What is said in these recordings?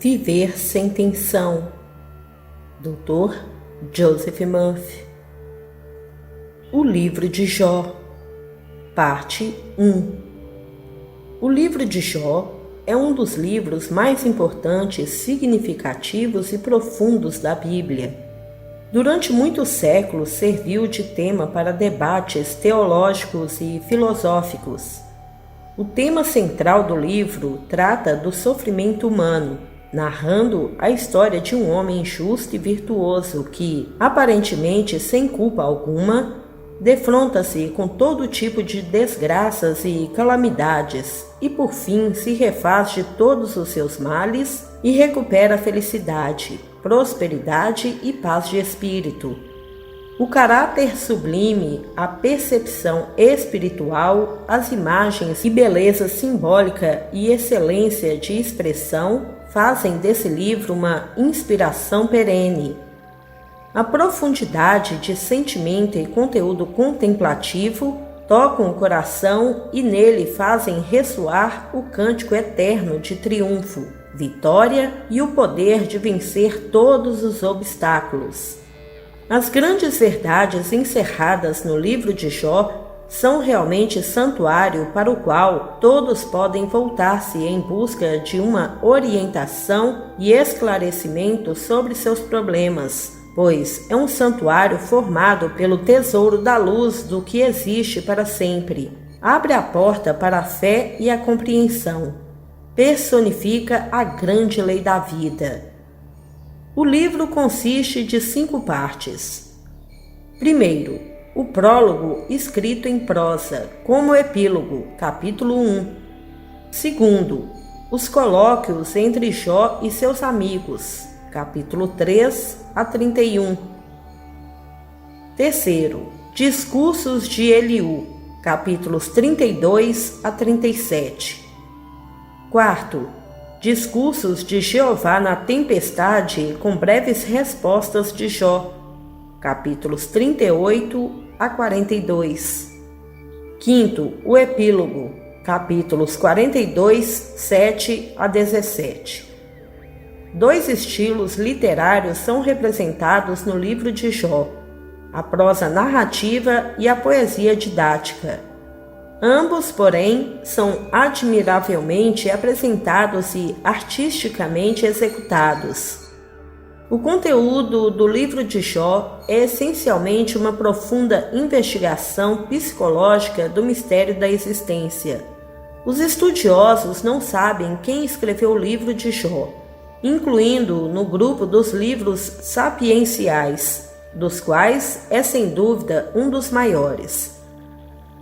Viver sem tensão. Dr. Joseph Murphy. O livro de Jó, parte 1. O livro de Jó é um dos livros mais importantes, significativos e profundos da Bíblia. Durante muitos séculos serviu de tema para debates teológicos e filosóficos. O tema central do livro trata do sofrimento humano, narrando a história de um homem justo e virtuoso que, aparentemente sem culpa alguma, defronta-se com todo tipo de desgraças e calamidades e, por fim, se refaz de todos os seus males e recupera a felicidade, prosperidade e paz de espírito. O caráter sublime, a percepção espiritual, as imagens e beleza simbólica e excelência de expressão fazem desse livro uma inspiração perene. A profundidade de sentimento e conteúdo contemplativo tocam o coração e nele fazem ressoar o cântico eterno de triunfo, vitória e o poder de vencer todos os obstáculos. As grandes verdades encerradas no livro de Jó são realmente santuário para o qual todos podem voltar-se em busca de uma orientação e esclarecimento sobre seus problemas, pois é um santuário formado pelo tesouro da luz do que existe para sempre. Abre a porta para a fé e a compreensão. Personifica a grande lei da vida. O livro consiste de 5 partes. Primeiro, o prólogo escrito em prosa, como epílogo, capítulo 1. Segundo, os colóquios entre Jó e seus amigos, capítulo 3 a 31. Terceiro, discursos de Eliú, capítulos 32 a 37. Quarto, discursos de Jeová na tempestade com breves respostas de Jó, capítulos 38 a 42. Quinto, o epílogo, capítulos 42, 7 a 17. 2 estilos literários são representados no livro de Jó: a prosa narrativa e a poesia didática. Ambos, porém, são admiravelmente apresentados e artisticamente executados. O conteúdo do livro de Jó é essencialmente uma profunda investigação psicológica do mistério da existência. Os estudiosos não sabem quem escreveu o livro de Jó, incluindo no grupo dos livros sapienciais, dos quais é sem dúvida um dos maiores.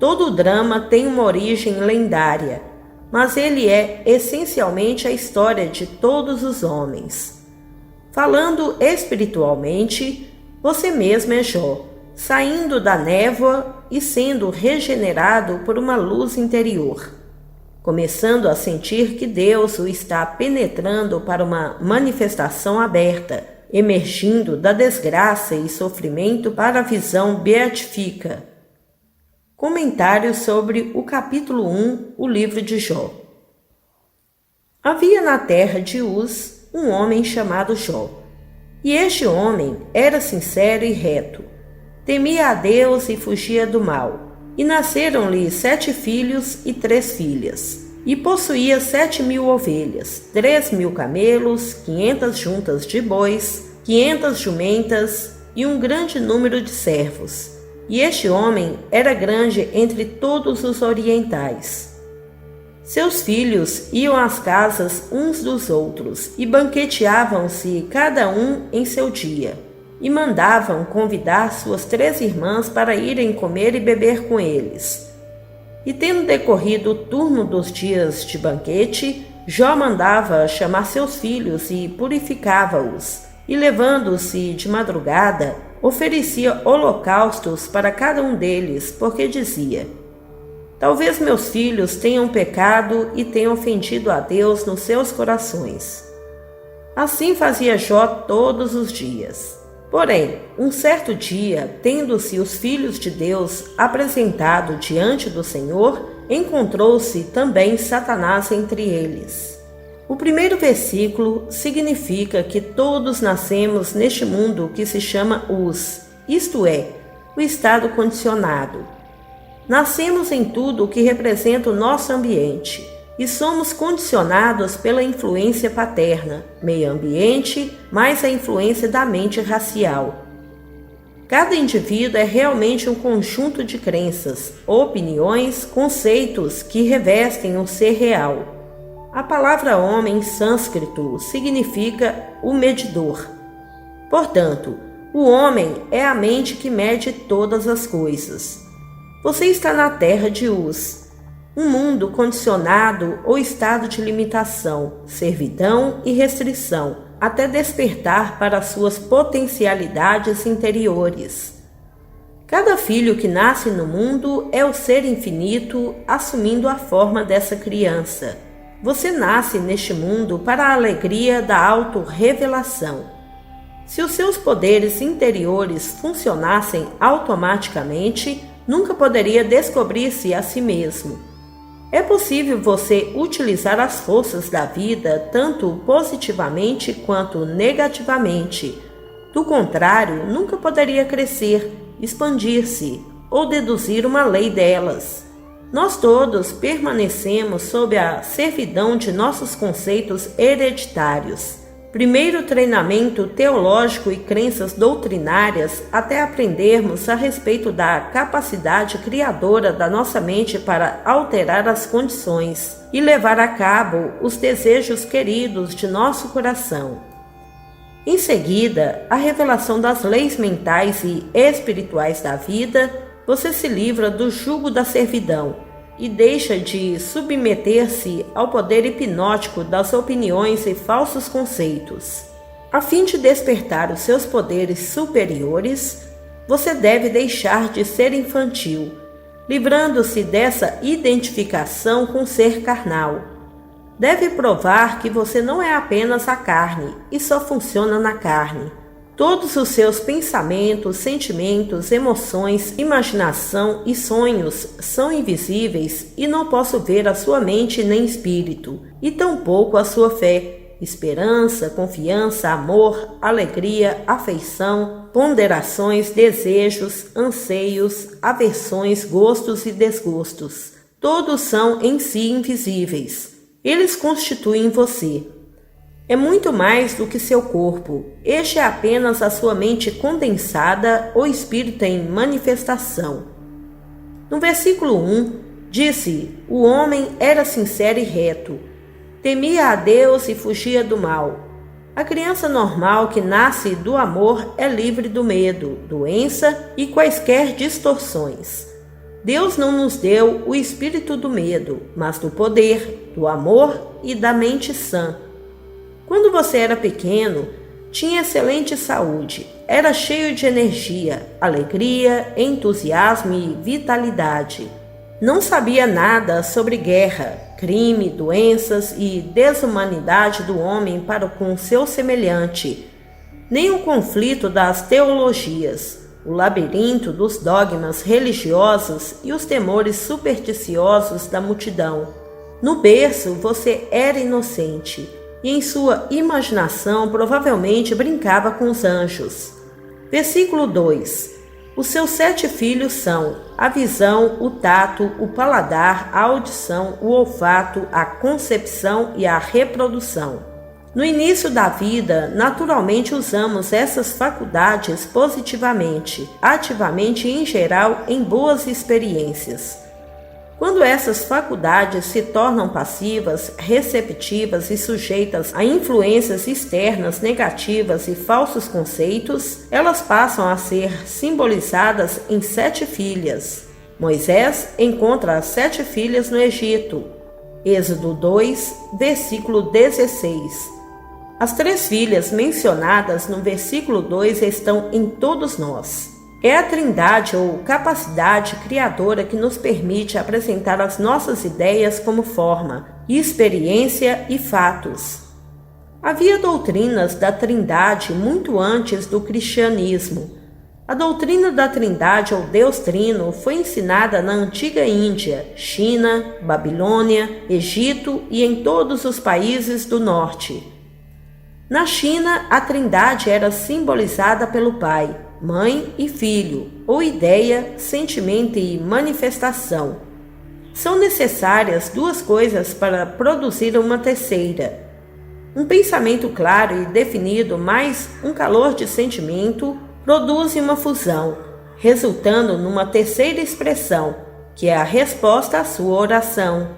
Todo o drama tem uma origem lendária, mas ele é essencialmente a história de todos os homens. Falando espiritualmente, você mesmo é Jó, saindo da névoa e sendo regenerado por uma luz interior, começando a sentir que Deus o está penetrando para uma manifestação aberta, emergindo da desgraça e sofrimento para a visão beatifica. Comentário sobre o capítulo 1, o livro de Jó. Havia na terra de Uz um homem chamado Jó. E este homem era sincero e reto, temia a Deus e fugia do mal. E nasceram-lhe 7 filhos e 3 filhas. E possuía 7.000 ovelhas, 3.000 camelos, 500 juntas de bois, 500 jumentas e um grande número de servos. E este homem era grande entre todos os orientais. Seus filhos iam às casas uns dos outros e banqueteavam-se cada um em seu dia, e mandavam convidar suas 3 irmãs para irem comer e beber com eles. E tendo decorrido o turno dos dias de banquete, Jó mandava chamar seus filhos e purificava-os, e levando-se de madrugada, oferecia holocaustos para cada um deles, porque dizia: talvez meus filhos tenham pecado e tenham ofendido a Deus nos seus corações. Assim fazia Jó todos os dias. Porém, um certo dia, tendo-se os filhos de Deus apresentado diante do Senhor, encontrou-se também Satanás entre eles. O primeiro versículo significa que todos nascemos neste mundo que se chama Us, isto é, o estado condicionado. Nascemos em tudo o que representa o nosso ambiente e somos condicionados pela influência paterna, meio ambiente, mais a influência da mente racial. Cada indivíduo é realmente um conjunto de crenças, opiniões, conceitos que revestem o ser real. A palavra homem em sânscrito significa o medidor. Portanto, o homem é a mente que mede todas as coisas. Você está na terra de Us, um mundo condicionado ou estado de limitação, servidão e restrição, até despertar para suas potencialidades interiores. Cada filho que nasce no mundo é o ser infinito assumindo a forma dessa criança. Você nasce neste mundo para a alegria da auto-revelação. Se os seus poderes interiores funcionassem automaticamente, nunca poderia descobrir-se a si mesmo. É possível você utilizar as forças da vida tanto positivamente quanto negativamente. Do contrário, nunca poderia crescer, expandir-se ou deduzir uma lei delas. Nós todos permanecemos sob a servidão de nossos conceitos hereditários. Primeiro treinamento teológico e crenças doutrinárias até aprendermos a respeito da capacidade criadora da nossa mente para alterar as condições e levar a cabo os desejos queridos de nosso coração. Em seguida, a revelação das leis mentais e espirituais da vida, você se livra do jugo da servidão e deixa de submeter-se ao poder hipnótico das opiniões e falsos conceitos. A fim de despertar os seus poderes superiores, você deve deixar de ser infantil, livrando-se dessa identificação com o ser carnal. Deve provar que você não é apenas a carne e só funciona na carne. Todos os seus pensamentos, sentimentos, emoções, imaginação e sonhos são invisíveis e não posso ver a sua mente nem espírito, e tampouco a sua fé, esperança, confiança, amor, alegria, afeição, ponderações, desejos, anseios, aversões, gostos e desgostos. Todos são em si invisíveis. Eles constituem você. É muito mais do que seu corpo. Este é apenas a sua mente condensada ou espírito em manifestação. No versículo 1, disse: o homem era sincero e reto, temia a Deus e fugia do mal. A criança normal que nasce do amor é livre do medo, doença e quaisquer distorções. Deus não nos deu o espírito do medo, mas do poder, do amor e da mente sã. Quando você era pequeno, tinha excelente saúde, era cheio de energia, alegria, entusiasmo e vitalidade. Não sabia nada sobre guerra, crime, doenças e desumanidade do homem para com seu semelhante, nem o conflito das teologias, o labirinto dos dogmas religiosos e os temores supersticiosos da multidão. No berço você era inocente, e em sua imaginação provavelmente brincava com os anjos. Versículo 2. Os seus 7 filhos são a visão, o tato, o paladar, a audição, o olfato, a concepção e a reprodução. No início da vida, naturalmente usamos essas faculdades positivamente, ativamente e em geral em boas experiências. Quando essas faculdades se tornam passivas, receptivas e sujeitas a influências externas negativas e falsos conceitos, elas passam a ser simbolizadas em 7 filhas. Moisés encontra as 7 filhas no Egito. Êxodo 2, versículo 16. As 3 filhas mencionadas no versículo 2 estão em todos nós. É a trindade ou capacidade criadora que nos permite apresentar as nossas ideias como forma, experiência e fatos. Havia doutrinas da trindade muito antes do cristianismo. A doutrina da Trindade ou Deus Trino foi ensinada na antiga Índia, China, Babilônia, Egito e em todos os países do norte. Na China, a Trindade era simbolizada pelo Pai, Mãe e Filho, ou ideia, sentimento e manifestação. São necessárias duas coisas para produzir uma terceira: um pensamento claro e definido mais um calor de sentimento produzem uma fusão, resultando numa terceira expressão, que é a resposta à sua oração.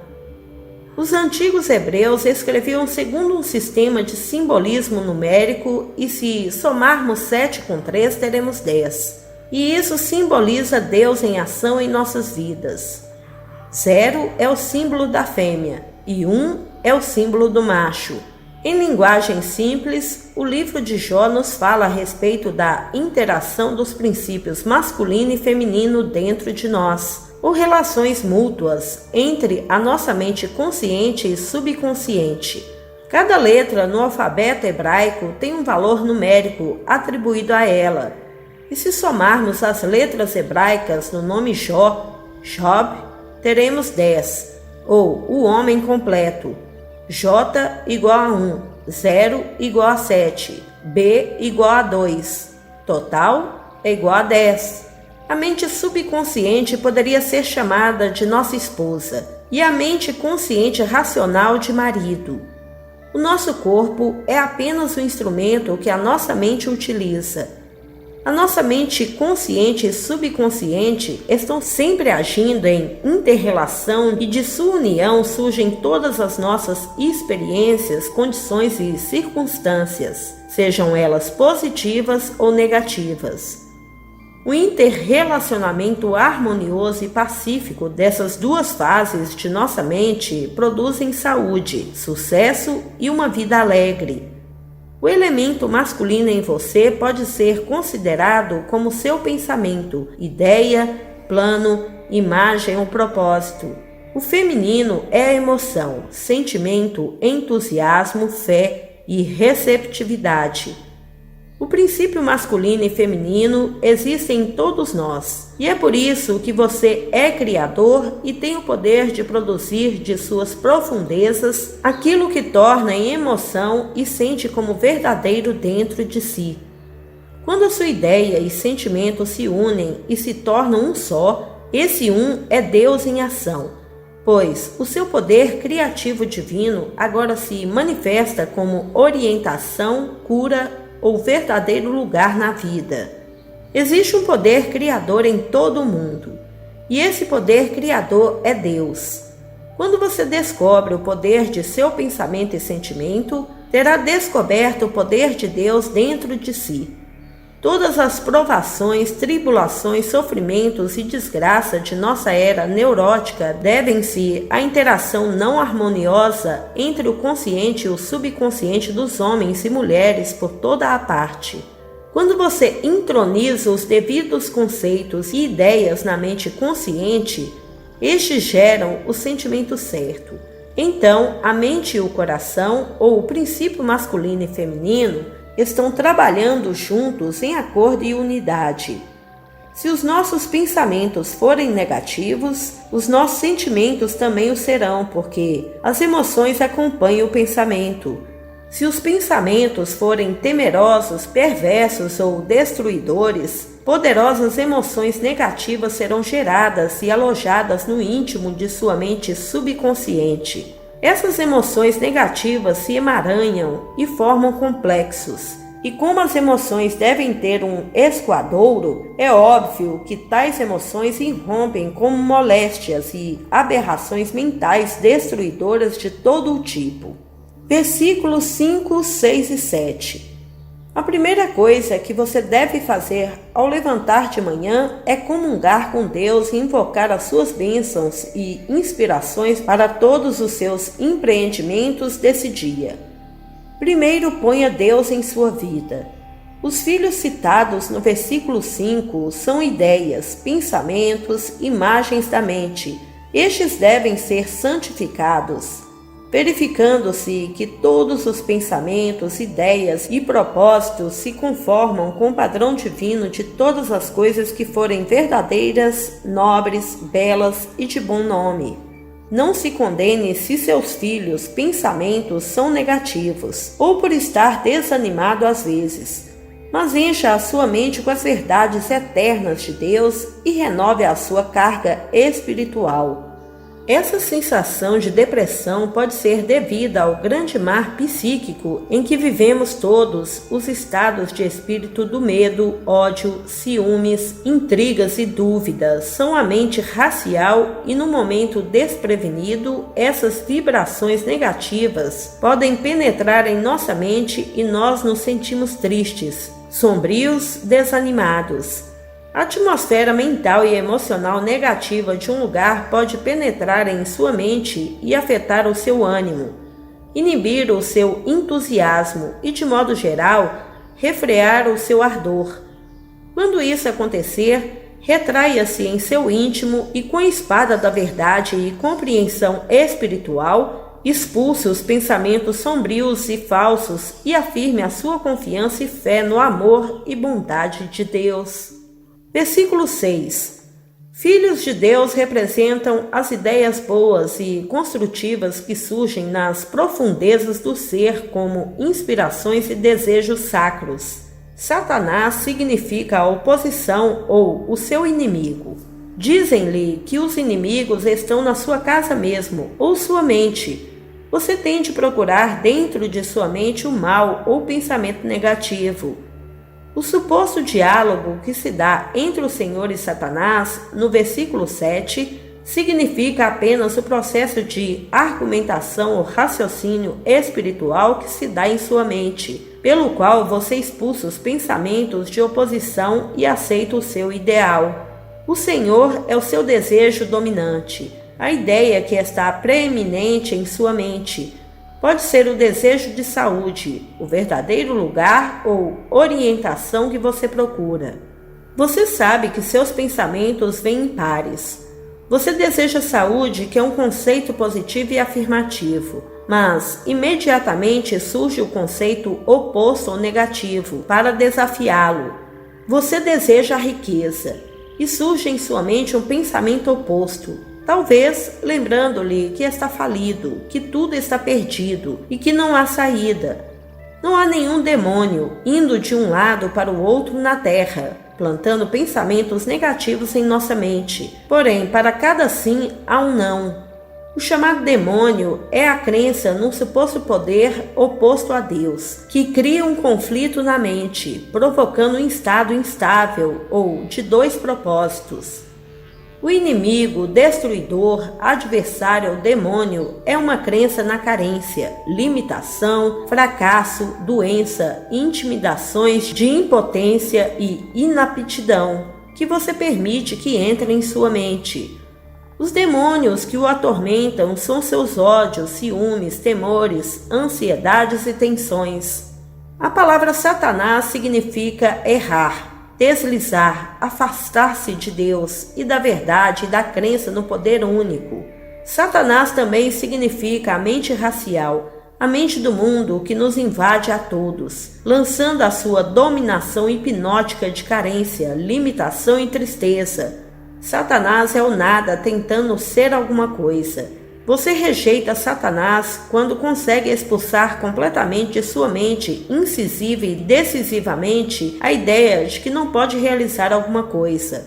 Os antigos hebreus escreviam segundo um sistema de simbolismo numérico e se somarmos 7 com 3 teremos 10. E isso simboliza Deus em ação em nossas vidas. 0 é o símbolo da fêmea e 1 é o símbolo do macho. Em linguagem simples, o livro de Jó nos fala a respeito da interação dos princípios masculino e feminino dentro de nós, ou relações mútuas entre a nossa mente consciente e subconsciente. Cada letra no alfabeto hebraico tem um valor numérico atribuído a ela. E se somarmos as letras hebraicas no nome Jó, Job, teremos 10, ou o homem completo. J igual a 1, 0 igual a 7, B igual a 2, total é igual a 10. A mente subconsciente poderia ser chamada de nossa esposa e a mente consciente racional de marido. O nosso corpo é apenas o instrumento que a nossa mente utiliza. A nossa mente consciente e subconsciente estão sempre agindo em inter-relação e de sua união surgem todas as nossas experiências, condições e circunstâncias, sejam elas positivas ou negativas. O inter-relacionamento harmonioso e pacífico dessas duas fases de nossa mente produzem saúde, sucesso e uma vida alegre. O elemento masculino em você pode ser considerado como seu pensamento, ideia, plano, imagem ou propósito. O feminino é a emoção, sentimento, entusiasmo, fé e receptividade. O princípio masculino e feminino existem em todos nós, e é por isso que você é criador e tem o poder de produzir de suas profundezas aquilo que torna em emoção e sente como verdadeiro dentro de si. Quando a sua ideia e sentimento se unem e se tornam um só, esse um é Deus em ação, pois o seu poder criativo divino agora se manifesta como orientação, cura ou verdadeiro lugar na vida. Existe um poder criador em todo o mundo, e esse poder criador é Deus. Quando você descobre o poder de seu pensamento e sentimento, terá descoberto o poder de Deus dentro de si. Todas as provações, tribulações, sofrimentos e desgraça de nossa era neurótica devem-se à interação não harmoniosa entre o consciente e o subconsciente dos homens e mulheres por toda a parte. Quando você introniza os devidos conceitos e ideias na mente consciente, estes geram o sentimento certo. Então, a mente e o coração, ou o princípio masculino e feminino, estão trabalhando juntos em acordo e unidade. Se os nossos pensamentos forem negativos, os nossos sentimentos também o serão, porque as emoções acompanham o pensamento. Se os pensamentos forem temerosos, perversos ou destruidores, poderosas emoções negativas serão geradas e alojadas no íntimo de sua mente subconsciente. Essas emoções negativas se emaranham e formam complexos. E como as emoções devem ter um escoadouro, é óbvio que tais emoções irrompem como moléstias e aberrações mentais destruidoras de todo o tipo. Versículos 5, 6 e 7. A primeira coisa que você deve fazer ao levantar de manhã é comungar com Deus e invocar as suas bênçãos e inspirações para todos os seus empreendimentos desse dia. Primeiro, ponha Deus em sua vida. Os filhos citados no versículo 5 são ideias, pensamentos, imagens da mente. Estes devem ser santificados. verificando-se que todos os pensamentos, ideias e propósitos se conformam com o padrão divino de todas as coisas que forem verdadeiras, nobres, belas e de bom nome. Não se condene se seus pensamentos são negativos, ou por estar desanimado às vezes, mas encha a sua mente com as verdades eternas de Deus e renove a sua carga espiritual. Essa sensação de depressão pode ser devida ao grande mar psíquico em que vivemos todos os estados de espírito do medo, ódio, ciúmes, intrigas e dúvidas. São a mente racial e no momento desprevenido, essas vibrações negativas podem penetrar em nossa mente e nós nos sentimos tristes, sombrios, desanimados. A atmosfera mental e emocional negativa de um lugar pode penetrar em sua mente e afetar o seu ânimo, inibir o seu entusiasmo e, de modo geral, refrear o seu ardor. Quando isso acontecer, retraia-se em seu íntimo e, com a espada da verdade e compreensão espiritual, expulse os pensamentos sombrios e falsos e afirme a sua confiança e fé no amor e bondade de Deus. Versículo 6. Filhos de Deus representam as ideias boas e construtivas que surgem nas profundezas do ser como inspirações e desejos sacros. Satanás significa a oposição ou o seu inimigo. Dizem-lhe que os inimigos estão na sua casa mesmo, ou sua mente. Você tem de procurar dentro de sua mente o mal ou pensamento negativo. O suposto diálogo que se dá entre o Senhor e Satanás, no versículo 7, significa apenas o processo de argumentação ou raciocínio espiritual que se dá em sua mente, pelo qual você expulsa os pensamentos de oposição e aceita o seu ideal. O Senhor é o seu desejo dominante, a ideia que está preeminente em sua mente. Pode ser o desejo de saúde, o verdadeiro lugar ou orientação que você procura. Você sabe que seus pensamentos vêm em pares. Você deseja saúde, que é um conceito positivo e afirmativo, mas imediatamente surge o conceito oposto ou negativo para desafiá-lo. Você deseja a riqueza e surge em sua mente um pensamento oposto. Talvez lembrando-lhe que está falido, que tudo está perdido e que não há saída. Não há nenhum demônio indo de um lado para o outro na terra, plantando pensamentos negativos em nossa mente. Porém, para cada sim há um não. O chamado demônio é a crença num suposto poder oposto a Deus, que cria um conflito na mente, provocando um estado instável ou de dois propósitos. O inimigo, destruidor, adversário ou demônio é uma crença na carência, limitação, fracasso, doença, intimidações de impotência e inaptidão que você permite que entre em sua mente. Os demônios que o atormentam são seus ódios, ciúmes, temores, ansiedades e tensões. A palavra Satanás significa errar, deslizar, afastar-se de Deus e da verdade e da crença no poder único. Satanás também significa a mente racial, a mente do mundo que nos invade a todos, lançando a sua dominação hipnótica de carência, limitação e tristeza. Satanás é o nada tentando ser alguma coisa. Você rejeita Satanás quando consegue expulsar completamente de sua mente, incisiva e decisivamente, a ideia de que não pode realizar alguma coisa.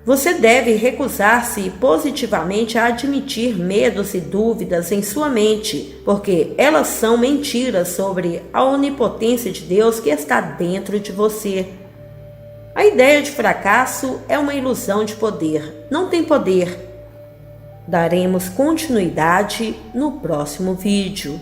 Você deve recusar-se positivamente a admitir medos e dúvidas em sua mente, porque elas são mentiras sobre a onipotência de Deus que está dentro de você. A ideia de fracasso é uma ilusão de poder. Não tem poder. Daremos continuidade no próximo vídeo.